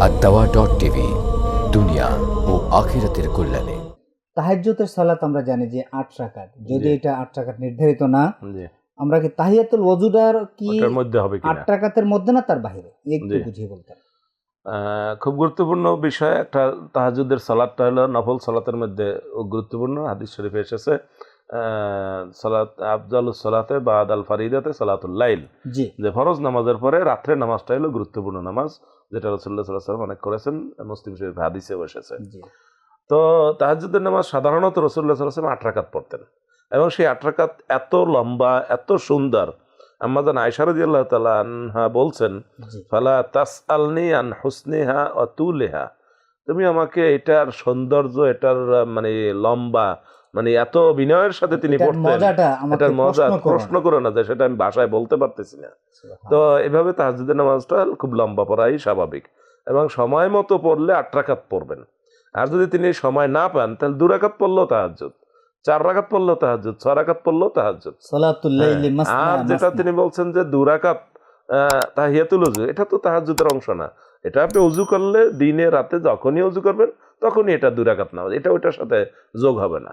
আদ-দাওয়া.টিভি, দুনিয়া ও আখিরাতের কল্যাণে। তাহাজ্জুদের সালাত আমরা জানি যে 8 রাকাত, যদি এটা 8 রাকাত নির্ধারিত না, জি আমরা কি তাহিয়াতুল ওযুটার কি ওটার মধ্যে হবে 8 কিনা রাকাতের মধ্যে না তার বাইরে? একটু জি বুঝিয়ে বলতেন। খুব গুরুত্বপূর্ণ বিষয় একটা তাহাজ্জুদের সালাতটা হলো নফল সালাতের মধ্যে গুরুত্বপূর্ণ হাদিস শরীফে এসেছে সালাত আফজালুস সালাতে বাদাল ফারিদাতে সালাতুল লাইল জি যে ফরজ নামাজের পরে রাত্রের নামাজটা হলো গুরুত্বপূর্ণ নামাজ যেটা রাসূলুল্লাহ সাল্লাল্লাহু আলাইহি ওয়াসাল্লাম অনেক করেছেন মুসলিম শরীফে হাদিসে এসেছে জি তো তাহাজ্জুদের নামাজ সাধারণত রাসূলুল্লাহ সাল্লাল্লাহু আলাইহি ওয়াসাল্লাম 8 রাকাত পড়তেন এবং সেই 8 রাকাত এত লম্বা এত সুন্দর আম্মাজান আয়েশা রাদিয়াল্লাহু তাআলা আনহা বলছেন জি ফালা তাসআলনি আন হুসনিহা ওয়া তুলিহা তুমি আমাকে এটার সৌন্দর্য এটার মানে লম্বা মানে এত বিনয়ের সাথে তিনি এটার পড়তেন মজাটা আমাকে এটার মজা প্রশ্ন করো করো না যে সেটা আমি ভাষায় বলতে পারতেছি না না। তো এভাবে তাহাজ্জুদের নামাজটা খুব লম্বা পড়াই স্বাভাবিক এবং সময় মতো পড়লে 8 রাকাত পড়বেন আর যদি তিনি সময় না পান তাহলে 2 রাকাত পড়লেও তাহাজ্জুদ 4 রাকাত পড়লেও তাহাজ্জুদ 6 রাকাত পড়লেও তাহাজ্জুদ সালাতুল লাইলি মাসনা আর যেটা তিনি বলছেন যে 2 রাকাত তাহিয়াতুল ওযু এটা তো তাহাজ্জুদের অংশ না এটা আপনি ওযু করলে দিনে রাতে যখনই ওযু করবেন তখনই এটা 2 রাকাত নামাজ এটা ওইটার সাথে যোগ হবে না